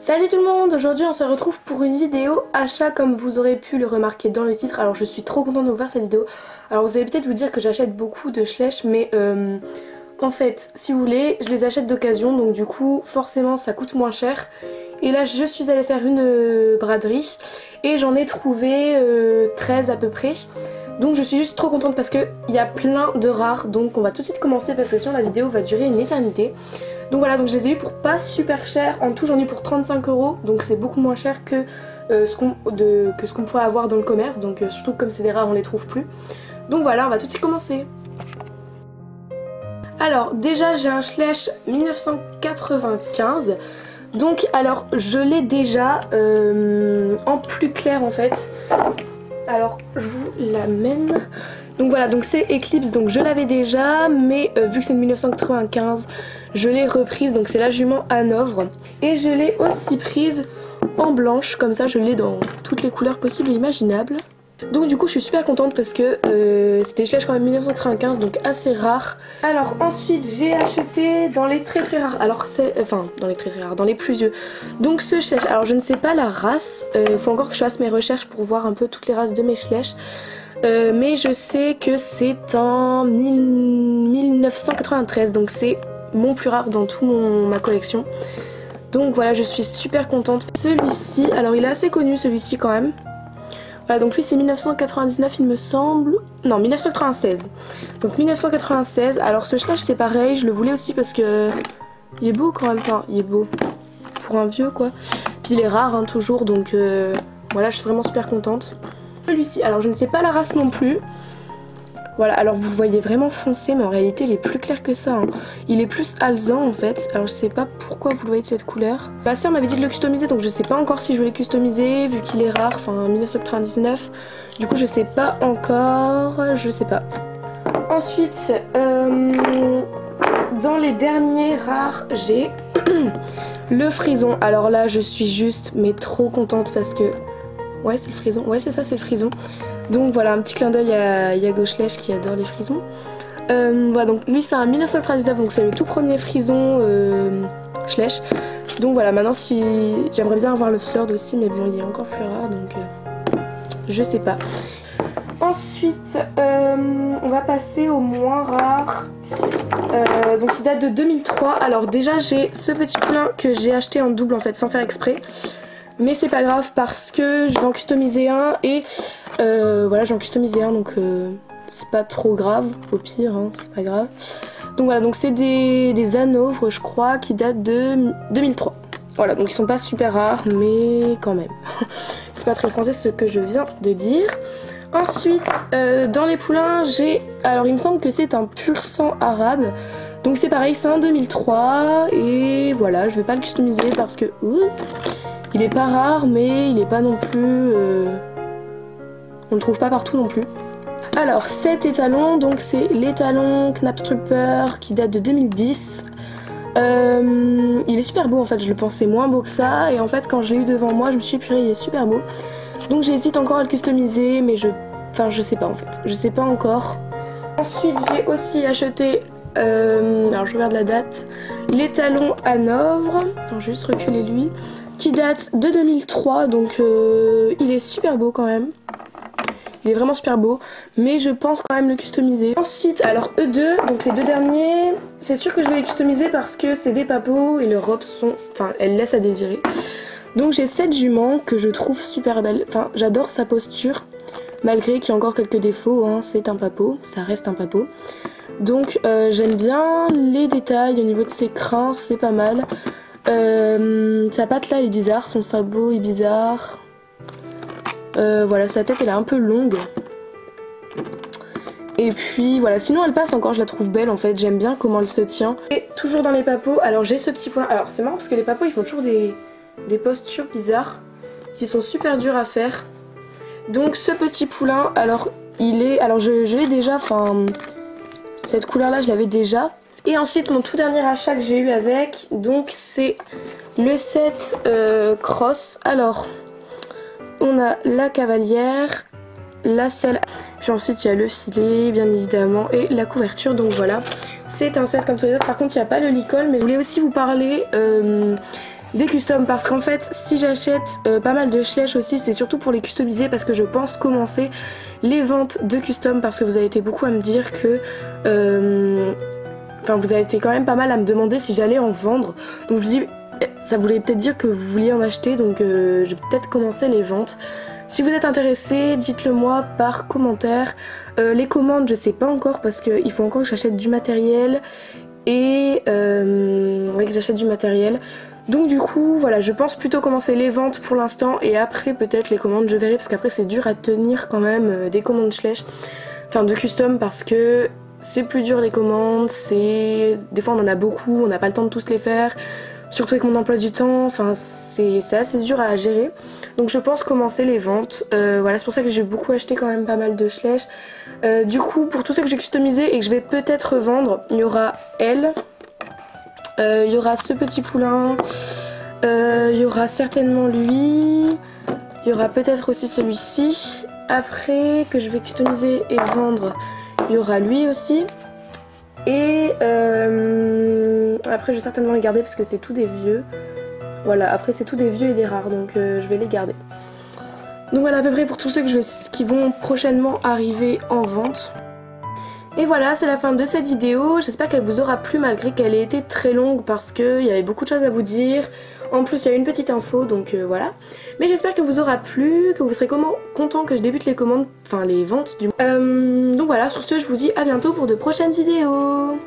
Salut tout le monde, aujourd'hui on se retrouve pour une vidéo achat comme vous aurez pu le remarquer dans le titre. Alors je suis trop contente de vous faire cette vidéo. Alors vous allez peut-être vous dire que j'achète beaucoup de Schleich mais en fait si vous voulez je les achète d'occasion donc du coup forcément ça coûte moins cher. Et là je suis allée faire une braderie et j'en ai trouvé 13 à peu près. Donc je suis juste trop contente parce qu'il y a plein de rares. Donc on va tout de suite commencer parce que sinon la vidéo va durer une éternité. Donc voilà, donc je les ai eu pour pas super cher. En tout j'en ai eu pour 35 €. Donc c'est beaucoup moins cher que ce qu'on pourrait avoir dans le commerce. Donc surtout comme c'est des rares on les trouve plus. Donc voilà, on va tout de suite commencer. Alors déjà j'ai un Schleich 1995. Donc alors je l'ai déjà en plus clair en fait. Alors je vous l'amène. Donc voilà, donc c'est Eclipse, donc je l'avais déjà, mais vu que c'est de 1995, je l'ai reprise, donc c'est la jument Hanovre. Et je l'ai aussi prise en blanche, comme ça je l'ai dans toutes les couleurs possibles et imaginables. Donc du coup je suis super contente parce que c'était Schleich quand même 1995, donc assez rare. Alors ensuite j'ai acheté dans les très rares, alors c'est, enfin dans les très rares, dans les plus vieux. Donc ce Schleich, alors je ne sais pas la race, faut encore que je fasse mes recherches pour voir un peu toutes les races de mes Schleich. Mais je sais que c'est en 1993, donc c'est mon plus rare dans toute ma collection. Donc voilà, je suis super contente. Celui-ci, alors il est assez connu celui-ci quand même. Voilà, donc lui c'est 1999 il me semble. Non, 1996. Donc 1996, alors ce Schleich c'est pareil, je le voulais aussi parce que il est beau quand même, enfin il est beau pour un vieux quoi. Puis il est rare hein, toujours, donc voilà, je suis vraiment super contente. Celui-ci, alors je ne sais pas la race non plus. Voilà, alors vous le voyez vraiment foncé, mais en réalité il est plus clair que ça. Hein. Il est plus alezan en fait. Alors je sais pas pourquoi vous le voyez de cette couleur. Ma soeur m'avait dit de le customiser, donc je sais pas encore si je veux le customiser, vu qu'il est rare, enfin 1999. Du coup je sais pas encore, je sais pas. Ensuite, dans les derniers rares, j'ai le frison. Alors là je suis juste, mais trop contente parce que... Ouais c'est le frison, ouais c'est ça, c'est le frison. Donc voilà, un petit clin d'œil à Yago Schleich qui adore les frisons. Voilà, donc lui c'est un 1999, donc c'est le tout premier frison Schleich. Donc voilà, maintenant si j'aimerais bien avoir le Fjord aussi, mais bon il est encore plus rare donc je sais pas. Ensuite on va passer au moins rare. Donc il date de 2003. Alors déjà j'ai ce petit plein que j'ai acheté en double en fait sans faire exprès. Mais c'est pas grave parce que je vais en customiser un et voilà j'en customisé un donc c'est pas trop grave, au pire hein, c'est pas grave. Donc voilà, donc c'est des Hanovre je crois qui datent de 2003. Voilà, donc ils sont pas super rares mais quand même. C'est pas très français ce que je viens de dire. Ensuite dans les poulains j'ai, alors il me semble que c'est un pur sang arabe. Donc c'est pareil, c'est un 2003 et voilà, je vais pas le customiser parce que... il est pas rare mais il est pas non plus... on le trouve pas partout non plus. Alors cet étalon, donc c'est l'étalon Knapstrupper qui date de 2010. Il est super beau en fait, je le pensais moins beau que ça. Et en fait quand je l'ai eu devant moi je me suis dit purée il est super beau. Donc j'hésite encore à le customiser mais je sais pas en fait, je sais pas encore. Ensuite j'ai aussi acheté... alors je regarde la date. L'étalon Hanovre, alors je vais juste reculer lui, qui date de 2003, donc il est super beau quand même. Il est vraiment super beau, mais je pense quand même le customiser. Ensuite, alors eux deux, donc les deux derniers, c'est sûr que je vais les customiser parce que c'est des papeaux et leurs robes sont... Enfin, elles laissent à désirer. Donc j'ai cette jument que je trouve super belle, enfin j'adore sa posture, malgré qu'il y a encore quelques défauts, hein. C'est un papeau, ça reste un papeau. Donc j'aime bien les détails au niveau de ses crins, c'est pas mal. Sa patte là elle est bizarre, son sabot est bizarre. Voilà, sa tête elle est un peu longue. Et puis voilà, sinon elle passe encore, je la trouve belle en fait, j'aime bien comment elle se tient. Et toujours dans les papeaux, alors j'ai ce petit point. Alors c'est marrant parce que les papeaux ils font toujours des postures bizarres qui sont super dures à faire. Donc ce petit poulain, alors il est... Alors je l'ai déjà, enfin cette couleur là je l'avais déjà. Et ensuite mon tout dernier achat que j'ai eu avec, donc c'est le set cross. Alors on a la cavalière, la selle, puis ensuite il y a le filet bien évidemment et la couverture. Donc voilà, c'est un set comme tous les autres. Par contre il n'y a pas le licol, mais je voulais aussi vous parler des customs parce qu'en fait si j'achète pas mal de Schleich aussi c'est surtout pour les customiser parce que je pense commencer les ventes de custom parce que vous avez été beaucoup à me dire que enfin vous avez été quand même pas mal à me demander si j'allais en vendre, donc je me dis ça voulait peut-être dire que vous vouliez en acheter, donc je vais peut-être commencer les ventes. Si vous êtes intéressé, dites-le moi par commentaire. Les commandes je sais pas encore parce qu'il faut encore que j'achète du matériel et ouais, que j'achète du matériel. Donc du coup voilà, je pense plutôt commencer les ventes pour l'instant et après peut-être les commandes je verrai parce qu'après c'est dur à tenir quand même des commandes Schleich, enfin de custom parce que c'est plus dur les commandes, c'est des fois on en a beaucoup, on n'a pas le temps de tous les faire, surtout avec mon emploi du temps, enfin c'est assez dur à gérer. Donc je pense commencer les ventes, voilà c'est pour ça que j'ai beaucoup acheté quand même pas mal de Schleich. Du coup pour tous ceux que j'ai customisé et que je vais peut-être vendre, il y aura elle. Il y aura ce petit poulain, il y aura certainement lui, il y aura peut-être aussi celui-ci. Après que je vais customiser et vendre, il y aura lui aussi. Et après je vais certainement les garder parce que c'est tout des vieux. Voilà, après c'est tout des vieux et des rares donc je vais les garder. Donc voilà à peu près pour tous ceux qui vont prochainement arriver en vente. Et voilà, c'est la fin de cette vidéo, j'espère qu'elle vous aura plu malgré qu'elle ait été très longue parce qu'il y avait beaucoup de choses à vous dire. En plus il y a une petite info donc voilà. Mais j'espère qu'elle vous aura plu, que vous serez content que je débute les commandes, enfin les ventes du donc voilà, sur ce je vous dis à bientôt pour de prochaines vidéos.